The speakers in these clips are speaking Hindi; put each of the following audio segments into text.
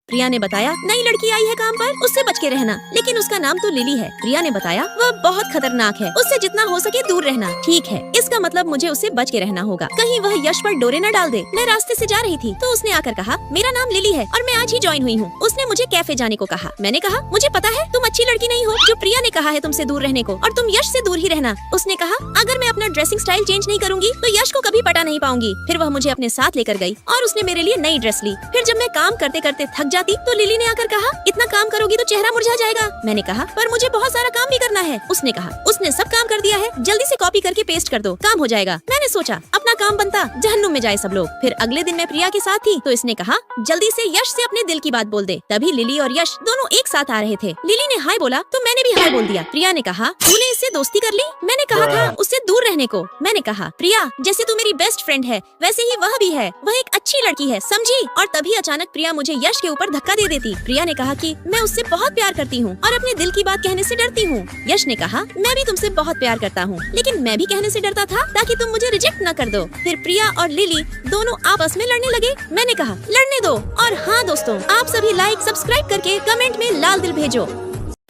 प्रिया ने बताया, नई लड़की आई है काम पर, उससे बच के रहना, लेकिन उसका नाम तो लिली है। प्रिया ने बताया, वह बहुत खतरनाक है, उससे जितना हो सके दूर रहना। ठीक है, इसका मतलब मुझे उससे बच के रहना होगा, कहीं वह यश पर डोरे न डाल दे। मैं रास्ते से जा रही थी तो उसने आकर कहा, मेरा नाम लिली है और मैं आज ही ज्वाइन हुई हूँ। उसने मुझे कैफे जाने को कहा। मैंने कहा, मुझे पता है तुम अच्छी लड़की नहीं हो जो प्रिया ने कहा है तुमसे दूर रहने को, और तुम यश से दूर ही रहना। उसने कहा, अगर मैं अपना ड्रेसिंग स्टाइल चेंज नहीं करूंगी तो यश को कभी पटा नहीं पाऊंगी। फिर वह मुझे अपने साथ लेकर गई और उसने मेरे लिए नई ड्रेस ली। फिर जब मैं काम करते करते थक जाती तो लिली ने आकर कहा, इतना काम करोगी तो चेहरा मुरझा जाएगा। मैंने कहा, पर मुझे बहुत सारा काम भी करना है। उसने कहा, उसने सब काम कर दिया है, जल्दी से कॉपी करके पेस्ट कर दो, काम हो जाएगा। मैंने सोचा अपना काम बनता, जहन्नुम में जाए सब लोग। फिर अगले दिन मैं प्रिया के साथ थी तो इसने कहा, जल्दी से यश से अपने दिल की बात बोल दे। तभी लिली और यश दोनों एक साथ आ रहे थे। लिली ने हाय बोला तो मैंने भी हाय बोल दिया। प्रिया ने कहा, तूने इससे दोस्ती कर ली? मैंने कहा था उससे दूर रहने को। मैंने कहा, प्रिया जैसे तू मेरी बेस्ट फ्रेंड है वैसे ही वह भी है, वह एक अच्छी लड़की है, समझी? और तभी अचानक प्रिया मुझे यश के ऊपर धक्का दे देती। प्रिया ने कहा कि मैं उससे बहुत प्यार करती हूँ और अपने दिल की बात कहने से डरती हूँ। यश ने कहा, मैं भी तुमसे बहुत प्यार करता हूँ, लेकिन मैं भी कहने से डरता था ताकि तुम मुझे रिजेक्ट न कर दो। फिर प्रिया और लिली दोनों आपस में लड़ने लगे। मैंने कहा, लड़ने दो। और हाँ दोस्तों, आप सभी लाइक सब्सक्राइब करके कमेंट में लाल दिल भेजो।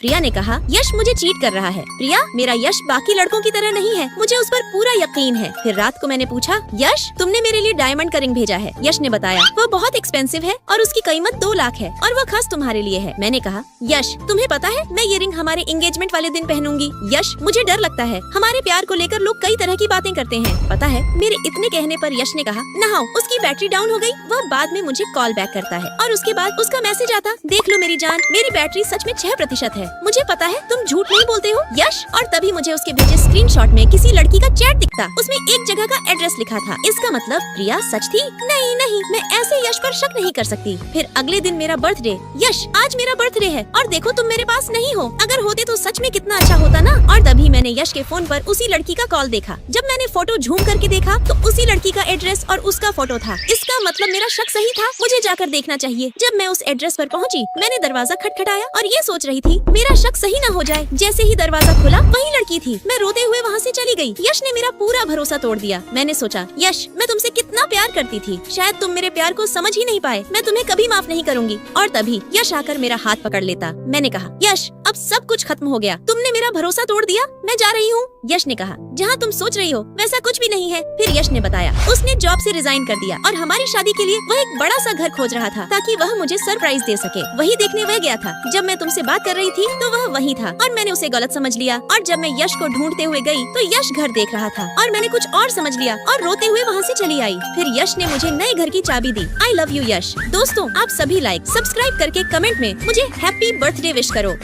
प्रिया ने कहा, यश मुझे चीट कर रहा है। प्रिया, मेरा यश बाकी लड़कों की तरह नहीं है, मुझे उस पर पूरा यकीन है। फिर रात को मैंने पूछा, यश तुमने मेरे लिए डायमंड का रिंग भेजा है। यश ने बताया, वह बहुत एक्सपेंसिव है और उसकी कीमत 2 लाख है और वह खास तुम्हारे लिए है। मैंने कहा, यश तुम्हें पता है मैं ये रिंग हमारे एंगेजमेंट वाले दिन पहनूंगी। यश मुझे डर लगता है, हमारे प्यार को लेकर लोग कई तरह की बातें करते हैं। पता है, मेरे इतने कहने पर यश ने कहा, नहाओ। उसकी बैटरी डाउन हो गई। वह बाद में मुझे कॉल बैक करता है और उसके बाद उसका मैसेज आता, देख लो मेरी जान, मेरी बैटरी सच में 6% है। मुझे पता है तुम झूठ नहीं बोलते हो यश। और तभी मुझे उसके भेजे स्क्रीनशॉट में किसी लड़की का चैट दिखता, उसमें एक जगह का एड्रेस लिखा था। इसका मतलब प्रिया सच थी? नहीं, मैं ऐसे यश पर शक नहीं कर सकती। फिर अगले दिन मेरा बर्थडे। यश आज मेरा बर्थडे है और देखो तुम मेरे पास नहीं हो, अगर होते तो सच में कितना अच्छा होता ना। और तभी मैंने यश के फोन पर उसी लड़की का कॉल देखा। जब मैंने फोटो झूम करके देखा तो उसी लड़की का एड्रेस और उसका फोटो था। इसका मतलब मेरा शक सही था, मुझे जाकर देखना चाहिए। जब मैं उस एड्रेस पर पहुंची, मैंने दरवाजा खटखटाया और ये सोच रही थी मेरा शक सही न हो जाए। जैसे ही दरवाजा खुला, वही लड़की थी। मैं रोते हुए वहाँ से चली गई। यश ने मेरा पूरा भरोसा तोड़ दिया। मैंने सोचा, यश मैं तुमसे कितना प्यार करती थी, शायद तुम मेरे प्यार को समझ ही नहीं पाए, मैं तुम्हें कभी माफ नहीं करूंगी। और तभी यश आकर मेरा हाथ पकड़ लेता। मैंने कहा, यश अब सब कुछ खत्म हो गया, तुमने मेरा भरोसा तोड़ दिया, मैं जा रही हूँ। यश ने कहा, जहाँ तुम सोच रही हो वैसा कुछ भी नहीं है। फिर यश ने बताया, उसने जॉब से रिजाइन कर दिया और हमारी शादी के लिए वह एक बड़ा सा घर खोज रहा था ताकि वह मुझे सरप्राइज दे सके। वही देखने वह गया था। जब मैं तुमसे बात कर रही थी तो वह वही था और मैंने उसे गलत समझ लिया। और जब मैं यश को ढूंढते हुए गई तो यश घर देख रहा था और मैंने कुछ और समझ लिया और रोते हुए वहाँ से चली आई। फिर यश ने मुझे नए घर की चाबी दी। आई लव यू यश। दोस्तों आप सभी लाइक सब्सक्राइब करके कमेंट में मुझे हैप्पी बर्थडे विश करो।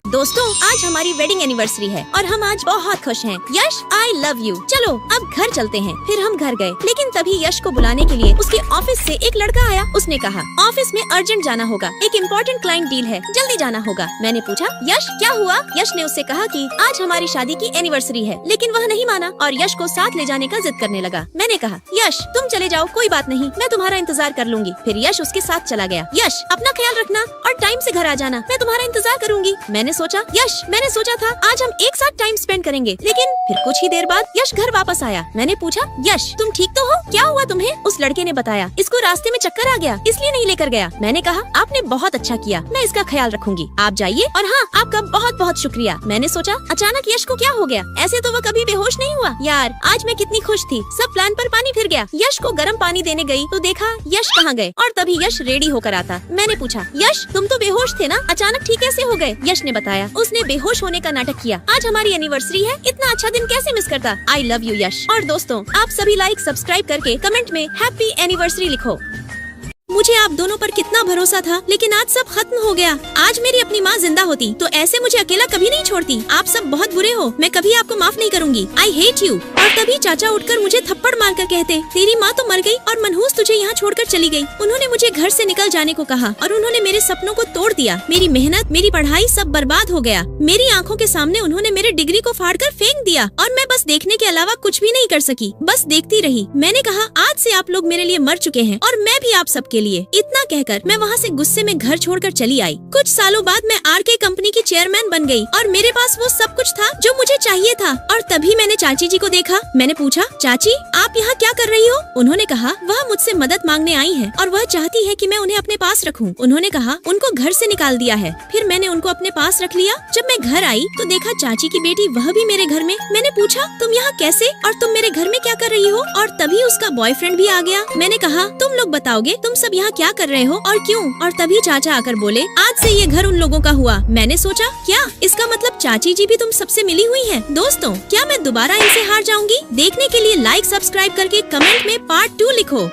दोस्तों आज हमारी वेडिंग एनिवर्सरी है और हम आज बहुत खुश हैं। यश आई लव यू। चलो अब घर चलते हैं। फिर हम घर गए, लेकिन तभी यश को बुलाने के लिए उसके ऑफिस से एक लड़का आया। उसने कहा, ऑफिस में अर्जेंट जाना होगा, एक इम्पोर्टेंट क्लाइंट डील है, जल्दी जाना होगा। मैंने पूछा, यश क्या हुआ? यश ने उससे कहा कि आज हमारी शादी की एनिवर्सरी है, लेकिन वह नहीं माना और यश को साथ ले जाने का जिद करने लगा। मैंने कहा, यश तुम चले जाओ, कोई बात नहीं, मैं तुम्हारा इंतजार कर लूंगी। फिर यश उसके साथ चला गया। यश अपना ख्याल रखना और टाइम से घर आ जाना, मैं तुम्हारा इंतजार करूंगी। मैंने सोचा, यश मैंने सोचा था आज हम एक साथ टाइम स्पेंड करेंगे, लेकिन फिर कुछ ही देर बाद यश घर वापस आया। मैंने पूछा, यश तुम ठीक तो हो? क्या हुआ तुम्हें? उस लड़के ने बताया, इसको रास्ते में चक्कर आ गया इसलिए नहीं लेकर गया। मैंने कहा, आपने बहुत अच्छा किया, मैं इसका ख्याल रखूंगी, आप जाइए। और हाँ, आपका बहुत बहुत शुक्रिया। मैंने सोचा, अचानक यश को क्या हो गया? ऐसे तो वह कभी बेहोश नहीं हुआ। यार आज मैं कितनी खुश थी, सब प्लान पर पानी फिर गया। यश को गर्म पानी देने गई तो देखा यश कहाँ गए और तभी यश रेडी होकर आता। मैंने पूछा, यश तुम तो बेहोश थे ना, अचानक ठीक कैसे हो गए? यश ने बताया, उसने बेहोश होने का नाटक किया। आज हमारी एनिवर्सरी है, इतना अच्छा दिन कैसे मिस करता। आई लव यू यश। और दोस्तों आप सभी लाइक सब्सक्राइब करके कमेंट में हैप्पी एनिवर्सरी लिखो। मुझे आप दोनों पर कितना भरोसा था, लेकिन आज सब खत्म हो गया। आज मेरी अपनी माँ जिंदा होती तो ऐसे मुझे अकेला कभी नहीं छोड़ती। आप सब बहुत बुरे हो, मैं कभी आपको माफ नहीं करूंगी। I hate you. और तभी चाचा उठकर मुझे थप्पड़ मारकर कहते, तेरी माँ तो मर गई और मनहूस तुझे यहाँ छोड़कर चली गई। उन्होंने मुझे घर से निकल जाने को कहा और उन्होंने मेरे सपनों को तोड़ दिया। मेरी मेहनत, मेरी पढ़ाई सब बर्बाद हो गया। मेरी आंखों के सामने उन्होंने मेरे डिग्री को फाड़कर फेंक दिया और मैं बस देखने के अलावा कुछ भी नहीं कर सकी, बस देखती रही। मैंने कहा, आज से आप लोग मेरे लिए मर चुके हैं और मैं भी आप सबके के लिए। इतना कहकर मैं वहाँ से गुस्से में घर छोड़कर चली आई। कुछ सालों बाद मैं आरके कंपनी की चेयरमैन बन गई और मेरे पास वो सब कुछ था जो मुझे चाहिए था। और तभी मैंने चाची जी को देखा। मैंने पूछा, चाची आप यहाँ क्या कर रही हो? उन्होंने कहा वह मुझसे मदद मांगने आई है और वह चाहती है कि मैं उन्हें अपने पास रखूं। उन्होंने कहा उनको घर से निकाल दिया है। फिर मैंने उनको अपने पास रख लिया। जब मैं घर आई तो देखा चाची की बेटी वह भी मेरे घर में। मैंने पूछा तुम यहाँ कैसे और तुम मेरे घर में क्या कर रही हो? और तभी उसका बॉयफ्रेंड भी आ गया। मैंने कहा तुम लोग बताओगे तुम सब यहाँ क्या कर रहे हो और क्यों? और तभी चाचा आकर बोले आज से ये घर उन लोगों का हुआ। मैंने सोचा क्या इसका मतलब चाची जी भी तुम सबसे मिली हुई हैं? दोस्तों क्या मैं दोबारा इनसे हार जाऊंगी? देखने के लिए लाइक सब्सक्राइब करके कमेंट में पार्ट 2 लिखो।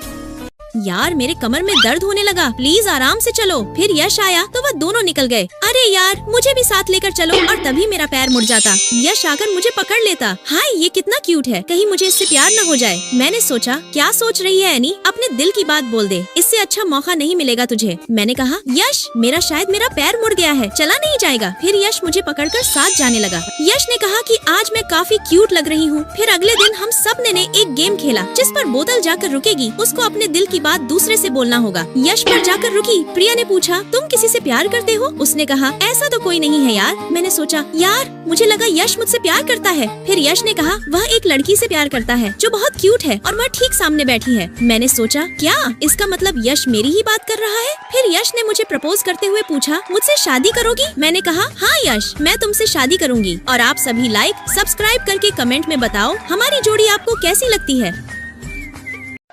यार मेरे कमर में दर्द होने लगा, प्लीज आराम से चलो। फिर यश आया तो वह दोनों निकल गए। अरे यार मुझे भी साथ लेकर चलो। और तभी मेरा पैर मुड़ जाता। यश आकर मुझे पकड़ लेता। हाय ये कितना क्यूट है, कहीं मुझे इससे प्यार न हो जाए। मैंने सोचा क्या सोच रही है एनी, अपने दिल की बात बोल दे, इससे अच्छा मौका नहीं मिलेगा तुझे। मैंने कहा यश शायद मेरा पैर मुड़ गया है, चला नहीं जाएगा। फिर यश मुझे पकड़कर साथ जाने लगा। यश ने कहा कि आज मैं काफी क्यूट लग रही हूँ। फिर अगले दिन हम सब ने एक गेम खेला जिस पर बोतल जाकर रुकेगी, उसको अपने दिल की बात दूसरे से बोलना होगा। यश पर जाकर रुकी। प्रिया ने पूछा तुम किसी से प्यार करते हो? उसने कहा ऐसा तो कोई नहीं है यार। मैंने सोचा यार मुझे लगा यश मुझसे प्यार करता है। फिर यश ने कहा वह एक लड़की से प्यार करता है जो बहुत क्यूट है और वह ठीक सामने बैठी है। मैंने सोचा क्या इसका मतलब यश मेरी ही बात कर रहा है? फिर यश ने मुझे प्रपोज करते हुए पूछा मुझसे शादी करोगी? मैंने कहा हाँ यश मैं तुमसे शादी करूंगी। और आप सभी लाइक सब्सक्राइब करके कमेंट में बताओ हमारी जोड़ी आपको कैसी लगती है।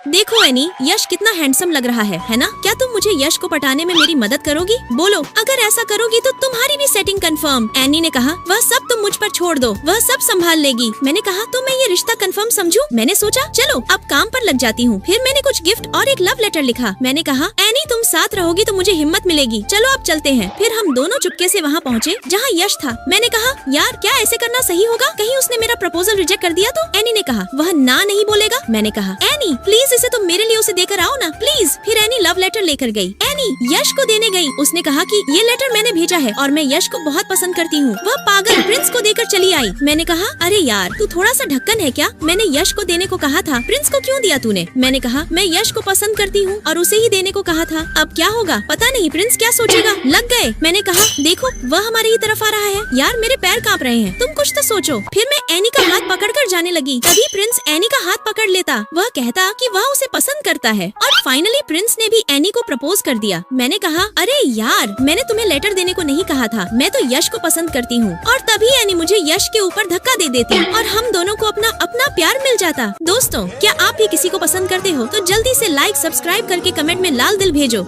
देखो एनी यश कितना हैंडसम लग रहा है ना? क्या तुम मुझे यश को पटाने में मेरी मदद करोगी? बोलो अगर ऐसा करोगी तो तुम्हारी भी सेटिंग कंफर्म। एनी ने कहा वह सब तुम मुझ पर छोड़ दो, वह सब संभाल लेगी। मैंने कहा तो मैं ये रिश्ता कंफर्म समझूं? मैंने सोचा चलो अब काम पर लग जाती हूँ। फिर मैंने कुछ गिफ्ट और एक लव लेटर लिखा। मैंने कहा एनी तुम साथ रहोगी तो मुझे हिम्मत मिलेगी, चलो अब चलते हैं। फिर हम दोनों चुपके से वहाँ पहुँचे जहाँ यश था। मैंने कहा यार क्या ऐसे करना सही होगा? कहीं उसने मेरा प्रपोजल रिजेक्ट कर दिया तो? एनी ने कहा वह ना नहीं बोलेगा। मैंने कहा एनी प्लीज इसे तुम मेरे लिए उसे देकर आओ ना प्लीज। फिर एनी लव लेटर लेकर गई। एनी यश को देने गई। उसने कहा कि ये लेटर मैंने भेजा है और मैं यश को बहुत पसंद करती हूँ। वह पागल प्रिंस को देकर चली आई। मैंने कहा अरे यार तू थोड़ा सा ढक्कन है क्या? मैंने यश को देने को कहा था, प्रिंस को क्यों दिया तूने? मैंने कहा मैं यश को पसंद करती हूँ और उसे ही देने को कहा था। अब क्या होगा पता नहीं, प्रिंस क्या सोचेगा। लग गए। मैंने कहा देखो वह हमारी ही तरफ आ रहा है। यार मेरे पैर कांप रहे हैं, तुम कुछ तो सोचो। फिर मैं एनी का हाथ पकड़कर जाने लगी। तभी प्रिंस एनी का हाथ पकड़ लेता। वह कहता कि वह उसे पसंद करता है और फाइनली प्रिंस ने भी एनी को प्रपोज कर दिया। मैंने कहा अरे यार मैंने तुम्हें लेटर देने को नहीं कहा था, मैं तो यश को पसंद करती हूँ। और तभी एनी मुझे यश के ऊपर धक्का दे देती और हम दोनों को अपना अपना प्यार मिल जाता। दोस्तों क्या आप भी किसी को पसंद करते हो तो जल्दी से लाइक सब्सक्राइब करके कमेंट में लाल दिल भेजो।